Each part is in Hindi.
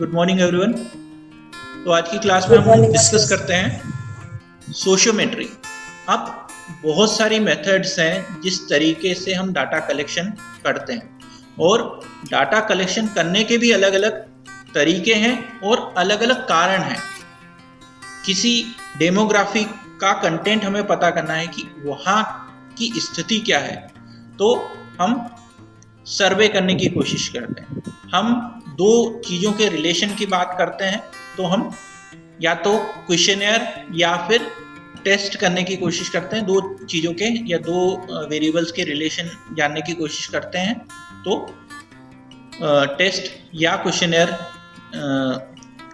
Good morning everyone. तो आज की क्लास में हम डिस्कस करते हैं सोशियोमेट्री। अब बहुत सारी मेथड्स हैं जिस तरीके से हम डाटा कलेक्शन करते हैं, और डाटा कलेक्शन करने के भी अलग अलग तरीके हैं और अलग अलग कारण हैं। किसी डेमोग्राफी का कंटेंट हमें पता करना है कि वहाँ की स्थिति क्या है, तो हम सर्वे करने की कोशिश करते हैं। हम दो चीज़ों के रिलेशन की बात करते हैं, तो हम या तो क्वेश्चनेयर या फिर टेस्ट करने की कोशिश करते हैं। दो चीज़ों के या दो वेरिएबल्स के रिलेशन जानने की कोशिश करते हैं, तो टेस्ट या क्वेश्चनेयर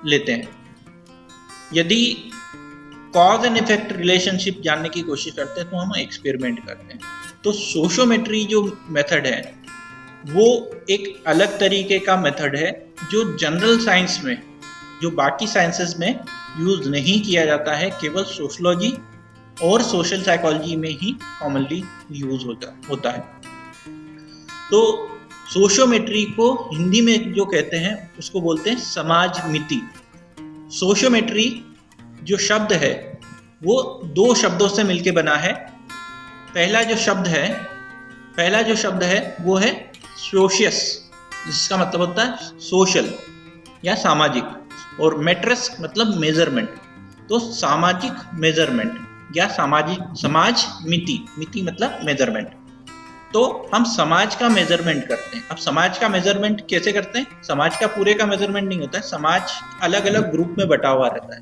लेते हैं। यदि कॉज एंड इफेक्ट रिलेशनशिप जानने की कोशिश करते हैं तो हम एक्सपेरिमेंट करते हैं। तो सोशियोमेट्री जो मेथड है वो एक अलग तरीके का मेथड है जो जनरल साइंस में, जो बाकी साइंसेस में यूज नहीं किया जाता है, केवल सोशलॉजी और सोशल साइकोलॉजी में ही कॉमनली यूज होता है। तो सोशियोमेट्री को हिंदी में जो कहते हैं उसको बोलते हैं समाज मिति। सोशियोमेट्री जो शब्द है वो दो शब्दों से मिलके बना है। पहला जो शब्द है वो है सोशियस, जिसका मतलब होता है सोशल या सामाजिक, और मेट्रस मतलब मेजरमेंट। तो सामाजिक मेजरमेंट या समाज मिति मतलब मेजरमेंट। तो हम समाज का मेजरमेंट करते हैं। अब समाज का मेजरमेंट कैसे करते हैं? समाज का पूरे का मेजरमेंट नहीं होता है, समाज अलग अलग ग्रुप में बटा हुआ रहता है।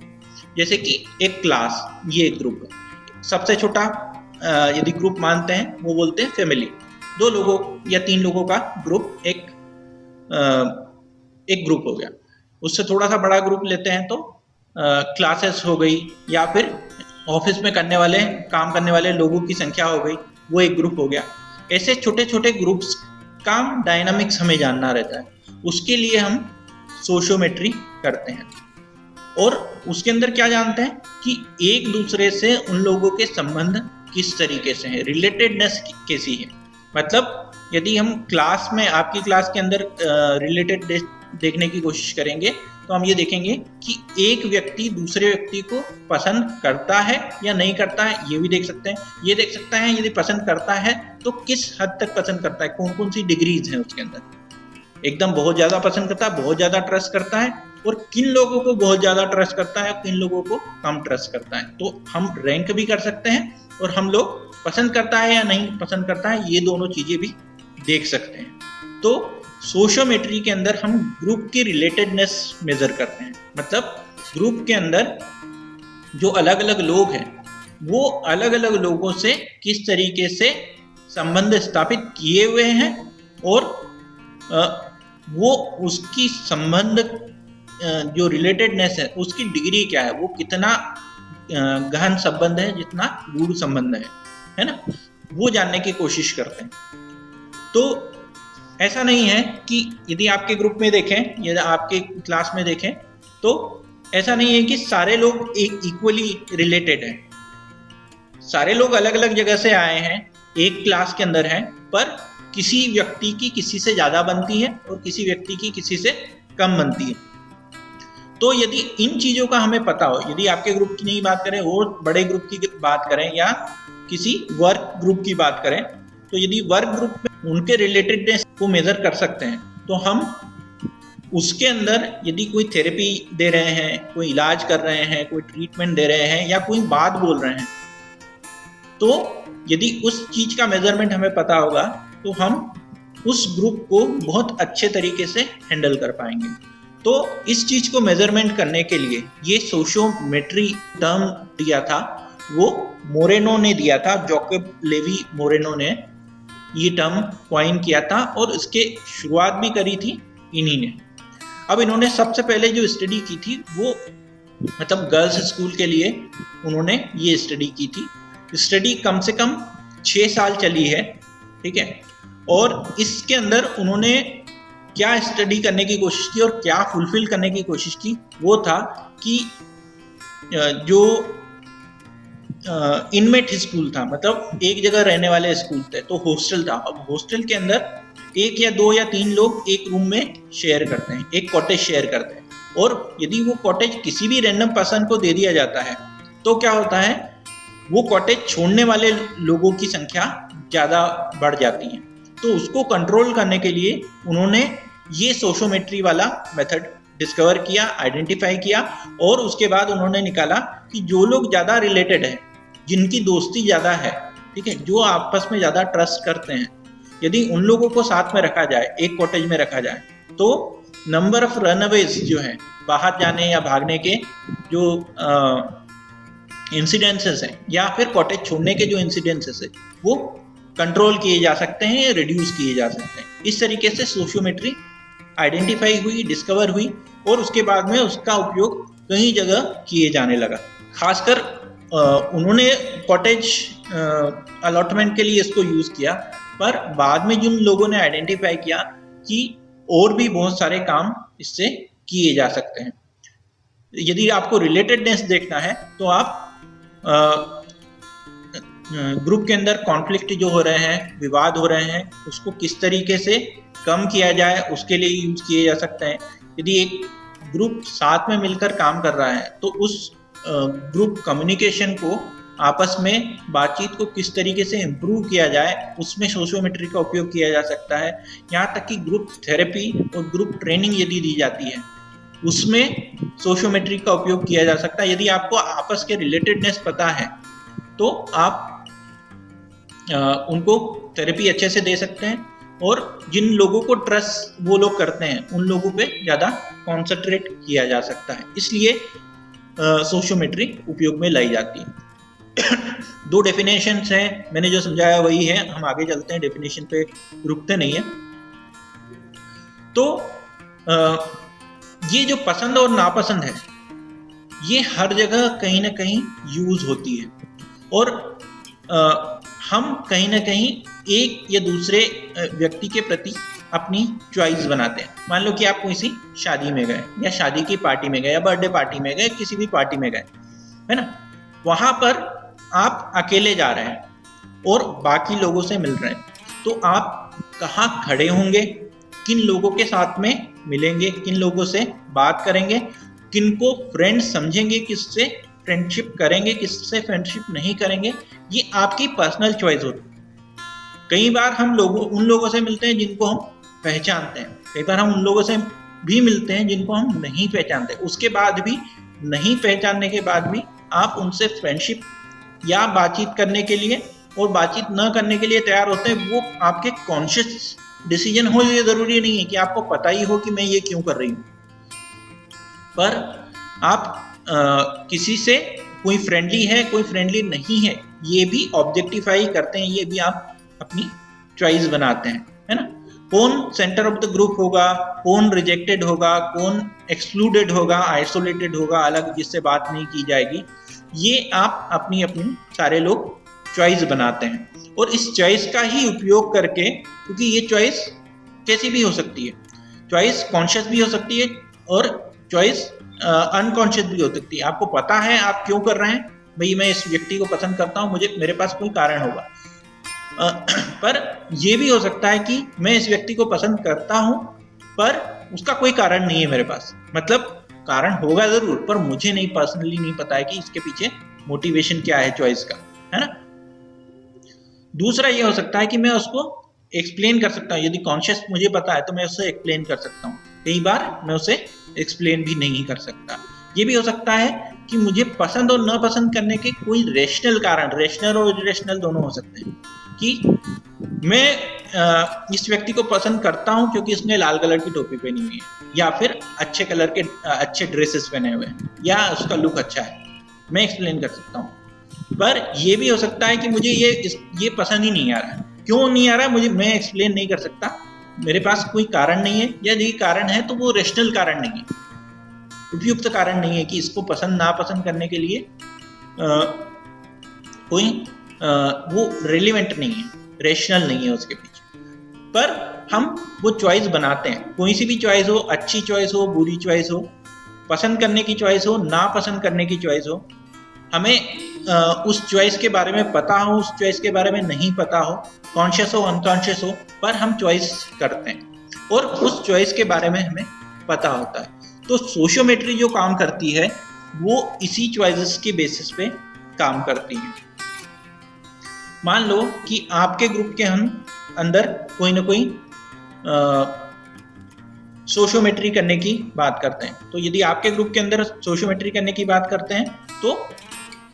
जैसे कि एक क्लास, ये एक ग्रुप है। सबसे छोटा यदि ग्रुप मानते हैं वो बोलते हैं फैमिली। 2 लोगों या 3 लोगों का ग्रुप एक ग्रुप हो गया। उससे थोड़ा सा बड़ा ग्रुप लेते हैं तो क्लासेस हो गई, या फिर ऑफिस में काम करने वाले लोगों की संख्या हो गई, वो एक ग्रुप हो गया। ऐसे छोटे छोटे ग्रुप्स का डायनामिक्स हमें जानना रहता है, उसके लिए हम सोशियोमेट्री करते हैं। और उसके अंदर क्या जानते हैं कि एक दूसरे से उन लोगों के संबंध किस तरीके से है, रिलेटेडनेस कैसी है। मतलब यदि हम क्लास में, आपकी क्लास के अंदर रिलेटेड देखने की कोशिश करेंगे तो हम ये देखेंगे कि एक व्यक्ति दूसरे व्यक्ति को पसंद करता है या नहीं करता है, ये भी देख सकते हैं। ये देख सकता है यदि पसंद करता है तो किस हद तक पसंद करता है, कौन कौन सी डिग्रीज हैं उसके अंदर। एकदम बहुत ज़्यादा पसंद करता है, बहुत ज़्यादा ट्रस्ट करता है, और किन लोगों को बहुत ज़्यादा ट्रस्ट करता है, किन लोगों को कम ट्रस्ट करता है। तो हम रैंक भी कर सकते हैं, और हम लोग पसंद करता है या नहीं पसंद करता है, ये दोनों चीज़ें भी देख सकते हैं। तो सोशियोमेट्री के अंदर हम ग्रुप की रिलेटेडनेस मेजर करते हैं। मतलब ग्रुप के अंदर जो अलग अलग लोग हैं वो अलग अलग लोगों से किस तरीके से संबंध स्थापित किए हुए हैं, और वो उसकी संबंध जो रिलेटेडनेस है उसकी डिग्री क्या है, वो कितना गहन संबंध है, जितना गूढ़ संबंध है ना, वो जानने की कोशिश करते हैं। तो ऐसा नहीं है कि यदि आपके ग्रुप में देखें या आपके क्लास में देखें तो ऐसा नहीं है कि सारे लोग एक इक्वली रिलेटेड हैं। सारे लोग अलग अलग जगह से आए हैं, एक क्लास के अंदर हैं, पर किसी व्यक्ति की किसी से ज़्यादा बनती है और किसी व्यक्ति की किसी से कम बनती है। तो यदि इन चीज़ों का हमें पता हो, यदि आपके ग्रुप की नहीं बात करें और बड़े ग्रुप की बात करें या किसी वर्क ग्रुप की बात करें, तो यदि वर्क ग्रुप में उनके रिलेटेडनेस को मेजर कर सकते हैं तो हम उसके अंदर यदि कोई थेरेपी दे रहे हैं, कोई इलाज कर रहे हैं, कोई ट्रीटमेंट दे रहे हैं या कोई बात बोल रहे हैं, तो यदि उस चीज़ का मेजरमेंट हमें पता होगा तो हम उस ग्रुप को बहुत अच्छे तरीके से हैंडल कर पाएंगे। तो इस चीज़ को मेजरमेंट करने के लिए ये सोशियोमेट्री टर्म दिया था, वो मोरेनो ने दिया था, जैकब लेवी मोरेनो ने ये टर्म कॉइन किया था, और इसके शुरुआत भी करी थी इन्हीं ने। अब इन्होंने सबसे पहले जो स्टडी की थी वो मतलब गर्ल्स स्कूल के लिए उन्होंने ये स्टडी की थी। स्टडी कम से कम 6 साल चली है, ठीक है। और इसके अंदर उन्होंने क्या स्टडी करने की कोशिश की और क्या फुलफिल करने की कोशिश की, वो था कि जो इनमेट स्कूल था, मतलब एक जगह रहने वाले स्कूल थे, तो हॉस्टल था। अब हॉस्टल के अंदर 1 या 2 या 3 लोग एक रूम में शेयर करते हैं, एक कॉटेज शेयर करते हैं। और यदि वो कॉटेज किसी भी रैंडम पर्सन को दे दिया जाता है तो क्या होता है, वो कॉटेज छोड़ने वाले लोगों की संख्या ज़्यादा बढ़ जाती है। तो उसको कंट्रोल करने के लिए उन्होंने ये सोशियोमेट्री वाला मेथड डिस्कवर किया, आइडेंटिफाई किया, और उसके बाद उन्होंने निकाला कि जो लोग ज़्यादा रिलेटेड हैं, जिनकी दोस्ती ज़्यादा है, ठीक है, जो आपस में ज़्यादा ट्रस्ट करते हैं, यदि उन लोगों को साथ में रखा जाए, एक कॉटेज में रखा जाए, तो नंबर ऑफ रनअवेज जो है, बाहर जाने या भागने के जो इंसिडेंसेस हैं या फिर कॉटेज छोड़ने के जो इंसिडेंसेस है, वो कंट्रोल किए जा सकते हैं, रिड्यूस किए जा सकते हैं। इस तरीके से सोशियोमेट्री आइडेंटिफाई हुई, डिस्कवर हुई, और उसके बाद में उसका उपयोग कई जगह किए जाने लगा। खासकर उन्होंने कॉटेज अलॉटमेंट के लिए इसको यूज़ किया, पर बाद में जिन लोगों ने आइडेंटिफाई किया कि और भी बहुत सारे काम इससे किए जा सकते हैं। यदि आपको रिलेटेडनेस देखना है तो आप ग्रुप के अंदर कॉन्फ्लिक्ट जो हो रहे हैं, विवाद हो रहे हैं, उसको किस तरीके से कम किया जाए उसके लिए यूज किए जा सकते हैं। यदि एक ग्रुप साथ में मिलकर काम कर रहा है तो उस ग्रुप कम्युनिकेशन को, आपस में बातचीत को किस तरीके से इम्प्रूव किया जाए, उसमें सोशियोमेट्री का उपयोग किया जा सकता है। यहाँ तक कि ग्रुप थेरेपी और ग्रुप ट्रेनिंग यदि दी जाती है, उसमें सोशियोमेट्री का उपयोग किया जा सकता है। यदि आपको आपस के रिलेटेडनेस पता है तो आप उनको थेरेपी अच्छे से दे सकते हैं, और जिन लोगों को ट्रस्ट वो लोग करते हैं उन लोगों पे ज़्यादा कॉन्सेंट्रेट किया जा सकता है। इसलिए सोशियोमेट्री उपयोग में लाई जाती है। दो डेफिनेशंस हैं, मैंने जो समझाया वही है, हम आगे चलते हैं, डेफिनेशन पे रुकते नहीं है। तो ये जो पसंद और नापसंद है, ये हर जगह कहीं ना कहीं यूज होती है, और हम कहीं ना कहीं एक या दूसरे व्यक्ति के प्रति अपनी चॉइस बनाते हैं। मान लो कि आप किसी शादी में गए, या शादी की पार्टी में गए, या बर्थडे पार्टी में गए, किसी भी पार्टी में गए, है ना, वहाँ पर आप अकेले जा रहे हैं और बाकी लोगों से मिल रहे हैं, तो आप कहाँ खड़े होंगे, किन लोगों के साथ में मिलेंगे, किन लोगों से बात करेंगे, किनको फ्रेंड समझेंगे, किससे फ्रेंडशिप करेंगे, किससे फ्रेंडशिप नहीं करेंगे, ये आपकी पर्सनल चॉइस होती है। कई बार हम उन लोगों से मिलते हैं जिनको हम पहचानते हैं, कई बार हम उन लोगों से भी मिलते हैं जिनको हम नहीं पहचानते। उसके बाद भी, नहीं पहचानने के बाद भी, आप उनसे फ्रेंडशिप या बातचीत करने के लिए और बातचीत न करने के लिए तैयार होते हैं। वो आपके कॉन्शियस डिसीजन हो, ये जरूरी नहीं है कि आपको पता ही हो कि मैं ये क्यों कर रही हूँ, पर आप किसी से, कोई फ्रेंडली है, कोई फ्रेंडली नहीं है, ये भी ऑब्जेक्टिफाई करते हैं, ये भी आप अपनी चॉइस बनाते हैं, है ना। कौन सेंटर ऑफ द ग्रुप होगा, कौन रिजेक्टेड होगा, कौन एक्सक्लूडेड होगा, आइसोलेटेड होगा, अलग, जिससे बात नहीं की जाएगी, ये आप अपनी अपनी सारे लोग चॉइस बनाते हैं। और इस चॉइस का ही उपयोग करके, क्योंकि ये चॉइस कैसी भी हो सकती है, चॉइस कॉन्शियस भी हो सकती है और चॉइस अनकॉन्शियस भी हो सकती है। आपको पता है आप क्यों कर रहे हैं, भाई मैं इस व्यक्ति को पसंद करता हूँ, मेरे पास कोई कारण होगा, पर यह भी हो सकता है कि मैं इस व्यक्ति को पसंद करता हूं पर उसका कोई कारण नहीं है मेरे पास, मतलब कारण होगा जरूर पर मुझे नहीं, पर्सनली नहीं पता है कि इसके पीछे मोटिवेशन क्या है चॉइस का, है ना। दूसरा ये हो सकता है कि मैं उसको एक्सप्लेन कर सकता हूँ, यदि कॉन्शियस मुझे पता है तो मैं उससे एक्सप्लेन कर सकता हूँ, कई बार मैं उसे एक्सप्लेन भी नहीं कर सकता। ये भी हो सकता है कि मुझे पसंद और नापसंद करने के कोई रेशनल कारण, रेशनल और इरेशनल दोनों हो सकते हैं, कि मैं इस व्यक्ति को पसंद करता हूं क्योंकि इसने लाल कलर की टोपी पहनी हुई है, या फिर अच्छे कलर के अच्छे ड्रेसेस पहने हुए हैं, या उसका लुक अच्छा है, मैं एक्सप्लेन कर सकता हूं। पर यह भी हो सकता है कि मुझे ये पसंद ही नहीं आ रहा है, क्यों नहीं आ रहा है मैं एक्सप्लेन नहीं कर सकता, मेरे पास कोई कारण नहीं है, या यदि कारण है तो वो रेशनल कारण नहीं है, उपयुक्त कारण नहीं है कि इसको पसंद नापसंद करने के लिए कोई वो रेलिवेंट नहीं है, रेशनल नहीं है उसके पीछे। पर हम वो चॉइस बनाते हैं, कोई सी भी चॉइस हो, अच्छी चॉइस हो, बुरी चॉइस हो, पसंद करने की चॉइस हो, नापसंद करने की चॉइस हो, हमें उस चॉइस के बारे में पता हो, उस चॉइस के बारे में नहीं पता हो, कॉन्शियस हो अनकॉन्शियस हो, पर हम चॉइस करते हैं और उस चॉइस के बारे में हमें पता होता है। तो सोशियोमेट्री जो काम करती है वो इसी चॉइसेस के बेसिस पे काम करती है। मान लो कि आपके ग्रुप के अंदर कोई ना कोई सोशियोमेट्री करने की बात करते हैं, तो यदि आपके ग्रुप के अंदर सोशियोमेट्री करने की बात करते हैं तो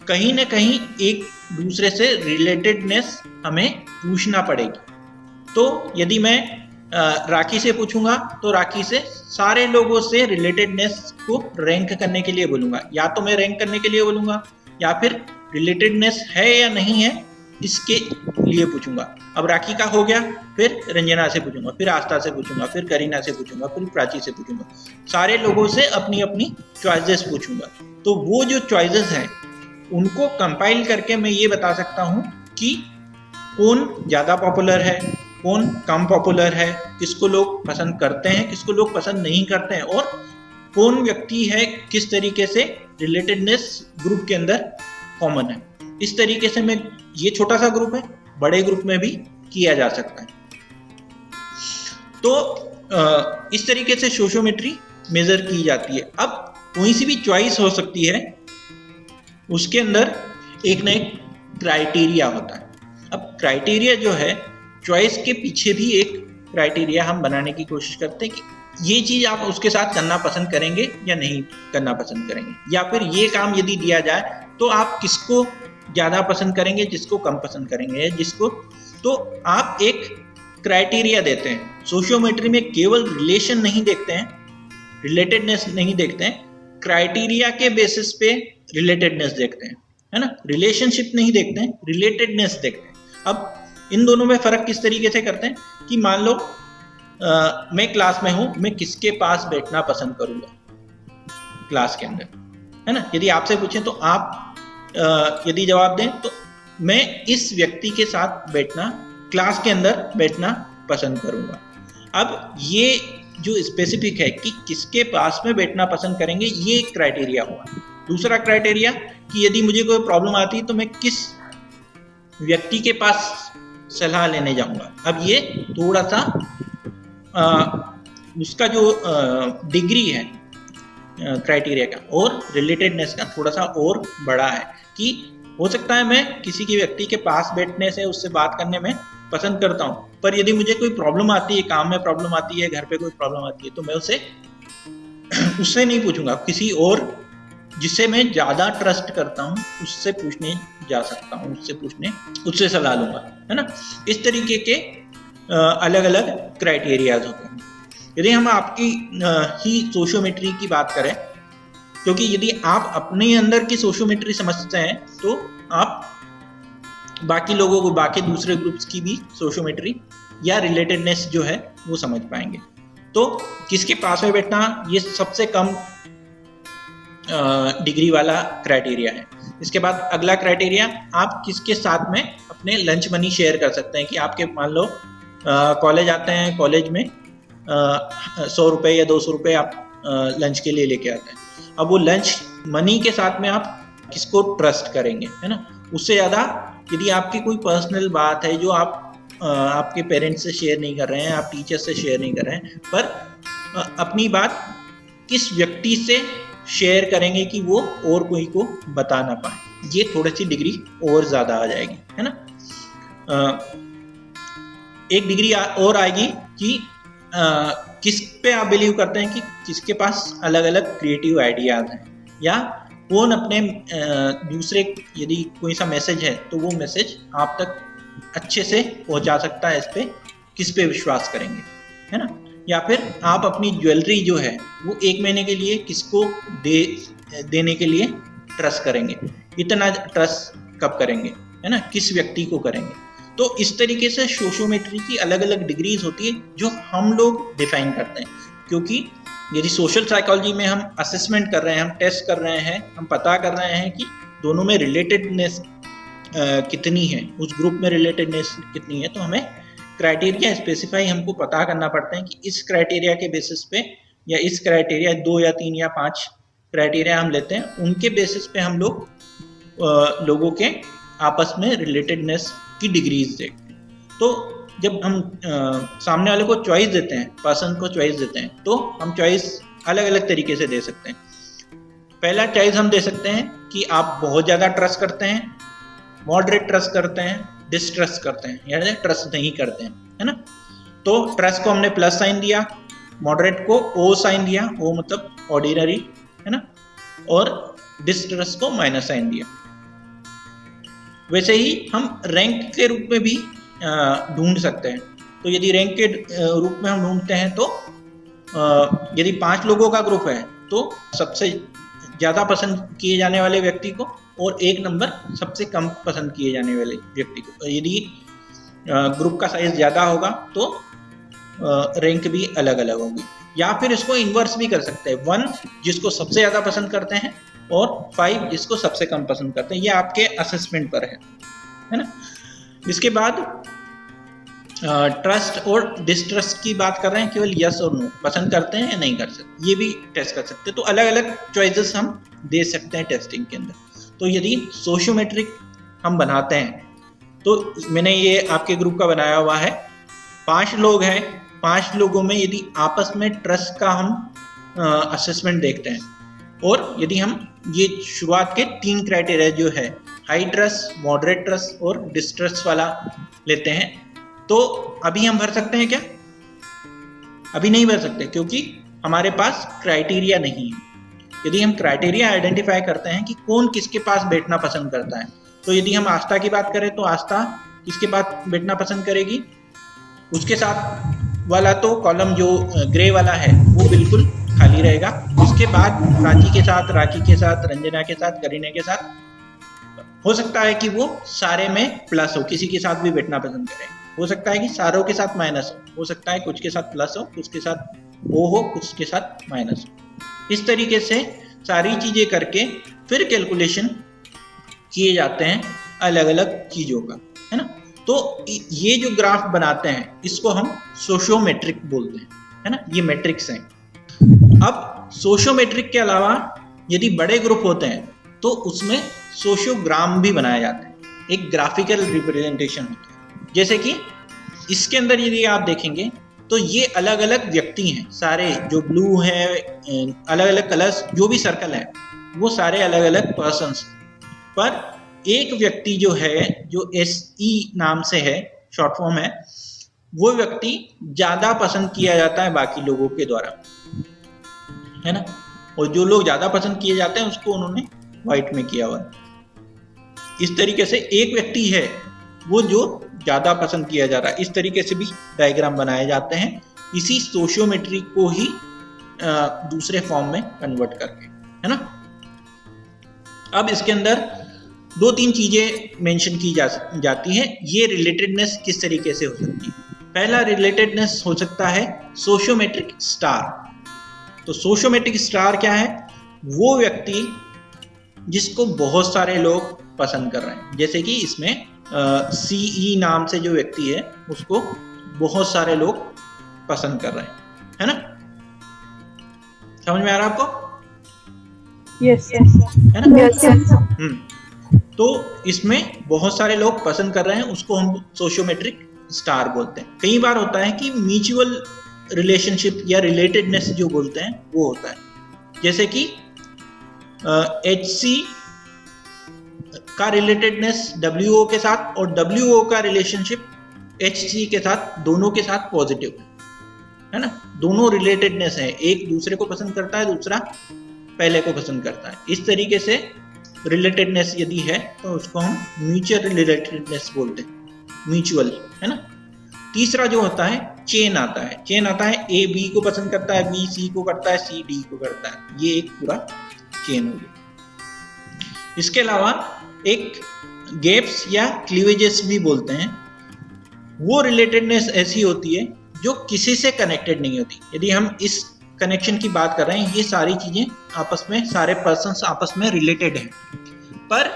कहीं ना कहीं एक दूसरे से रिलेटेडनेस हमें पूछना पड़ेगी। तो यदि मैं राखी से पूछूंगा तो राखी से सारे लोगों से रिलेटेडनेस को रैंक करने के लिए बोलूंगा, या तो मैं रैंक करने के लिए बोलूंगा या फिर रिलेटेडनेस है या नहीं है इसके लिए पूछूंगा। अब राखी का हो गया, फिर रंजना से पूछूंगा, फिर आस्था से पूछूंगा, फिर करीना से पूछूंगा, फिर प्राची से पूछूंगा, सारे लोगों से अपनी अपनी चॉइसेस पूछूंगा। तो वो जो चॉइसेस हैं उनको कंपाइल करके मैं ये बता सकता हूँ कि कौन ज़्यादा पॉपुलर है, कौन कम पॉपुलर है, किसको लोग पसंद करते हैं, किसको लोग पसंद नहीं करते हैं, और कौन व्यक्ति है किस तरीके से रिलेटेडनेस ग्रुप के अंदर कॉमन है। इस तरीके से मैं, ये छोटा सा ग्रुप है, बड़े ग्रुप में भी किया जा सकता है। तो इस तरीके से सोशियोमेट्री मेजर की जाती है। अब कोई सी भी चॉइस हो सकती है, उसके अंदर एक ना एक क्राइटेरिया होता है। अब क्राइटेरिया जो है, चॉइस के पीछे भी एक क्राइटेरिया हम बनाने की कोशिश करते हैं कि ये चीज आप उसके साथ करना पसंद करेंगे या नहीं करना पसंद करेंगे, या फिर ये काम यदि दिया जाए तो आप किसको ज़्यादा पसंद करेंगे, जिसको कम पसंद करेंगे, जिसको, तो आप एक क्राइटेरिया देते हैं। सोशियोमेट्री में केवल रिलेशन नहीं देखते हैं, रिलेटेडनेस नहीं देखते हैं, क्राइटेरिया के बेसिस पे रिलेटेडनेस देखते हैं, है ना। रिलेशनशिप नहीं देखते हैं, रिलेटेडनेस देखते हैं। अब इन दोनों में फ़र्क किस तरीके से करते हैं कि मान लो मैं क्लास में हूँ, मैं किसके पास बैठना पसंद करूँगा क्लास के अंदर, है ना। यदि आपसे पूछें तो आप यदि जवाब दें तो मैं इस व्यक्ति के साथ बैठना, क्लास के अंदर बैठना पसंद करूंगा। अब ये जो स्पेसिफिक है कि किसके पास में बैठना पसंद करेंगे, ये एक क्राइटेरिया हुआ। दूसरा क्राइटेरिया कि यदि मुझे कोई प्रॉब्लम आती है तो मैं किस व्यक्ति के पास सलाह लेने जाऊंगा। अब ये थोड़ा सा उसका जो डिग्री है क्राइटेरिया का और रिलेटेडनेस का थोड़ा सा और बड़ा है, कि हो सकता है मैं किसी की व्यक्ति के पास बैठने से, उससे बात करने में पसंद करता हूँ, पर यदि मुझे कोई प्रॉब्लम आती है, काम में प्रॉब्लम आती है, घर पे कोई प्रॉब्लम आती है, तो मैं उससे नहीं पूछूंगा, किसी और जिससे मैं ज़्यादा ट्रस्ट करता हूँ उससे पूछने जा सकता हूँ, उससे सलाह लूंगा, है ना। इस तरीके के अलग अलग क्राइटेरियाज होते हैं। यदि हम आपकी ही सोशियोमेट्री की बात करें, क्योंकि यदि आप अपने अंदर की सोशियोमेट्री समझते हैं तो आप बाकी लोगों को, बाकी दूसरे ग्रुप्स की भी सोशियोमेट्री या रिलेटेडनेस जो है वो समझ पाएंगे। तो किसके पास में बैठना, ये सबसे कम डिग्री वाला क्राइटेरिया है। इसके बाद अगला क्राइटेरिया, आप किसके साथ में अपने लंच मनी शेयर कर सकते हैं। कि आपके मान लो कॉलेज आते हैं, कॉलेज में 100 रुपये या 200 रुपये आप लंच के लिए लेके आते हैं। अब वो लंच मनी के साथ में आप किसको ट्रस्ट करेंगे, है ना। उससे ज़्यादा यदि आपकी कोई पर्सनल बात है जो आप आपके पेरेंट्स से शेयर नहीं कर रहे हैं, आप टीचर से शेयर नहीं कर रहे हैं, पर अपनी बात किस व्यक्ति से शेयर करेंगे कि वो और कोई को बता ना पाए, ये थोड़ी सी डिग्री और ज़्यादा आ जाएगी, है ना। एक डिग्री और आएगी कि किस पे आप बिलीव करते हैं कि किसके पास अलग अलग क्रिएटिव आइडियाज हैं, या कौन अपने दूसरे, यदि कोई सा मैसेज है तो वो मैसेज आप तक अच्छे से पहुंचा सकता है, इस पे किस पे विश्वास करेंगे, है ना। या फिर आप अपनी ज्वेलरी जो है वो 1 महीने के लिए किसको देने के लिए ट्रस्ट करेंगे, इतना ट्रस्ट कब करेंगे, है ना, किस व्यक्ति को करेंगे। तो इस तरीके से सोशियोमेट्री की अलग अलग डिग्रीज होती है जो हम लोग डिफाइन करते हैं। क्योंकि यदि सोशल साइकोलॉजी में हम असेसमेंट कर रहे हैं, हम टेस्ट कर रहे हैं, हम पता कर रहे हैं कि दोनों में रिलेटेडनेस कितनी है, उस ग्रुप में रिलेटेडनेस कितनी है, तो हमें क्राइटेरिया स्पेसिफाई हमको पता करना पड़ता है कि इस क्राइटेरिया के बेसिस पे, या इस क्राइटेरिया 2 या 3 या 5 क्राइटेरिया हम लेते हैं, उनके बेसिस पे हम लोग लोगों के आपस में रिलेटेडनेस की डिग्रीज देखते हैं। तो जब हम सामने वाले को चॉइस देते हैं, पर्सन को चॉइस देते हैं, तो हम चॉइस अलग अलग तरीके से दे सकते हैं। पहला चॉइस हम दे सकते हैं कि आप बहुत ज़्यादा ट्रस्ट करते हैं, मॉडरेट ट्रस्ट करते हैं, डिस्ट्रस्ट करते हैं, यानी ट्रस्ट नहीं करते हैं, है ना। तो ट्रस्ट को हमने प्लस साइन दिया, मॉडरेट को ओ साइन दिया, ओ मतलब ऑर्डिनरी, है ना, और डिस्ट्रस्ट को माइनस साइन दिया। वैसे ही हम रैंक के रूप में भी ढूंढ सकते हैं। तो यदि रैंक के रूप में हम ढूंढते हैं तो यदि 5 लोगों का ग्रुप है तो सबसे ज़्यादा पसंद किए जाने वाले व्यक्ति को और 1 नंबर सबसे कम पसंद किए जाने वाले व्यक्ति को। यदि ग्रुप का साइज ज़्यादा होगा तो रैंक भी अलग अलग होगी। या फिर इसको इन्वर्स भी कर सकते हैं, 1 जिसको सबसे ज़्यादा पसंद करते हैं और 5 जिसको सबसे कम पसंद करते हैं। ये आपके असेसमेंट पर है ना। इसके बाद ट्रस्ट और डिस्ट्रस्ट की बात कर रहे हैं, केवल यस और नो पसंद करते हैं या नहीं कर सकते, ये भी टेस्ट कर सकते हैं। तो अलग अलग चॉइसेस हम दे सकते हैं टेस्टिंग के अंदर। तो यदि सोशियोमेट्रिक हम बनाते हैं तो मैंने ये आपके ग्रुप का बनाया हुआ है, 5 लोग हैं, 5 लोगों में यदि आपस में ट्रस्ट का हम असेसमेंट देखते हैं और यदि हम ये शुरुआत के 3 क्राइटेरिया जो है हाई ट्रस्ट, मॉडरेट ट्रस्ट और डिस्ट्रस्ट वाला लेते हैं, तो अभी हम भर सकते हैं क्या? अभी नहीं भर सकते, क्योंकि हमारे पास क्राइटेरिया नहीं है। यदि हम क्राइटेरिया आइडेंटिफाई करते हैं कि कौन किसके पास बैठना पसंद करता है, तो यदि हम आस्था की बात करें तो आस्था किसके पास बैठना पसंद करेगी, उसके साथ वाला तो कॉलम जो ग्रे वाला है वो बिल्कुल खाली रहेगा। उसके बाद प्राची के साथ, राखी के साथ, रंजना के साथ, करीना के साथ हो सकता है कि वो सारे में प्लस हो, किसी के साथ भी बैठना पसंद करें। हो सकता है कि सारों के साथ माइनस हो सकता है कुछ के साथ प्लस हो, कुछ के साथ ओ हो, कुछ के साथ माइनस हो। इस तरीके से सारी चीजें करके फिर कैलकुलेशन किए जाते हैं अलग अलग चीजों का, है ना। तो ये जो ग्राफ बनाते हैं इसको हम सोशियोमेट्रिक बोलते हैं, है ना। ये मैट्रिक्स हैं। अब सोशियोमेट्रिक के अलावा यदि बड़े ग्रुप होते हैं तो उसमें सोशियोग्राम भी बनाए जाते हैं, एक ग्राफिकल रिप्रेजेंटेशन होता है। जैसे कि इसके अंदर यदि आप देखेंगे तो ये अलग अलग व्यक्ति हैं, सारे जो ब्लू है, अलग अलग कलर्स जो भी सर्कल है वो सारे अलग अलग पर्सन्स, पर एक व्यक्ति जो है जो SE नाम से है, शॉर्ट फॉर्म है, वो व्यक्ति ज्यादा पसंद किया जाता है बाकी लोगों के द्वारा, है ना। और जो लोग ज्यादा पसंद किए जाते हैं उसको उन्होंने व्हाइट में किया हुआ है। इस तरीके से एक व्यक्ति है वो जो ज्यादा पसंद किया जा रहा है, इस तरीके से भी डायग्राम बनाए जाते हैं, इसी सोशियोमेट्री को ही दूसरे फॉर्म में कन्वर्ट करके, है ना। अब इसके अंदर 2-3 चीजें मेंशन की जाती हैं। ये रिलेटेडनेस किस तरीके से हो सकती है? पहला रिलेटेडनेस हो सकता है सोशियोमेट्रिक स्टार। तो सोशियोमेट्रिक स्टार क्या है? वो व्यक्ति जिसको बहुत सारे लोग पसंद कर रहे हैं, जैसे कि इसमें CE नाम से जो व्यक्ति है उसको बहुत सारे लोग पसंद कर रहे हैं, है ना। समझ में आ रहा है आपको? यस है ना। तो इसमें बहुत सारे लोग पसंद कर रहे हैं, उसको हम सोशियोमेट्रिक स्टार बोलते हैं। कई बार होता है कि म्यूचुअल रिलेशनशिप या रिलेटेडनेस जो बोलते हैं वो होता है, जैसे कि HC का रिलेटेडनेस WO के साथ और WO का रिलेशनशिप HC के साथ, दोनों के साथ पॉजिटिव है ना। दोनों रिलेटेडनेस है, एक दूसरे को पसंद करता है, दूसरा पहले को पसंद करता है। इस तरीके से रिलेटेडनेस यदि है तो उसको हम म्यूचुअल रिलेटेडनेस बोलते हैं, म्यूचुअल, है ना। तीसरा जो होता है चेन आता है। चेन आता है A B को पसंद करता है, B C को करता है, C D को करता है, ये एक पूरा चेन हो गया। इसके अलावा एक गैप्स या क्लीवेजेस भी बोलते हैं। वो रिलेटेडनेस ऐसी होती है जो किसी से कनेक्टेड नहीं होती। यदि हम इस कनेक्शन की बात कर रहे हैं, ये सारी चीजें आपस में, सारे पर्सन्स आपस में रिलेटेड हैं, पर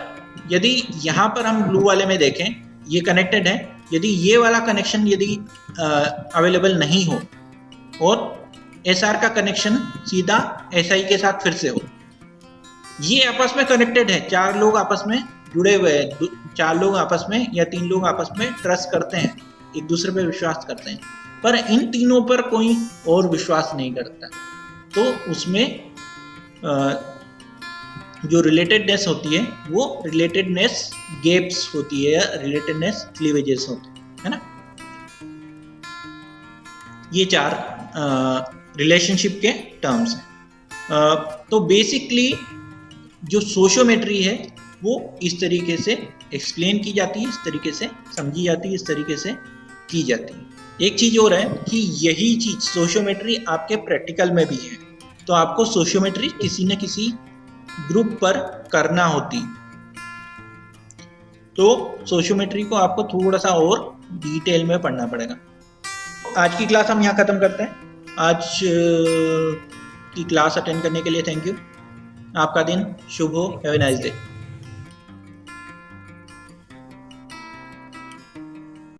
यदि यहाँ पर हम ब्लू वाले में देखें ये कनेक्टेड है, यदि ये वाला कनेक्शन यदि अवेलेबल नहीं हो और SR का कनेक्शन सीधा SI के साथ फिर से हो, ये आपस में कनेक्टेड है, 4 लोग आपस में जुड़े हुए हैं, 4 लोग आपस में या 3 लोग आपस में ट्रस्ट करते हैं, एक दूसरे पे विश्वास करते हैं, पर इन तीनों पर कोई और विश्वास नहीं करता, तो उसमें जो रिलेटेडनेस होती है वो रिलेटेडनेस गैप्स होती है या रिलेटेडनेस क्लीवेजेस होते हैं, है ना। ये 4 रिलेशनशिप के टर्म्स हैं। तो बेसिकली जो सोशियोमेट्री है वो इस तरीके से एक्सप्लेन की जाती है, इस तरीके से समझी जाती है, इस तरीके से की जाती है। एक चीज और है कि यही चीज सोशियोमेट्री आपके प्रैक्टिकल में भी है, तो आपको सोशियोमेट्री किसी न किसी ग्रुप पर करना होती, तो सोशियोमेट्री को आपको थोड़ा सा और डिटेल में पढ़ना पड़ेगा। आज की क्लास हम यहाँ खत्म करते हैं। आज की क्लास अटेंड करने के लिए थैंक यू। आपका दिन शुभ हो। Have a nice day.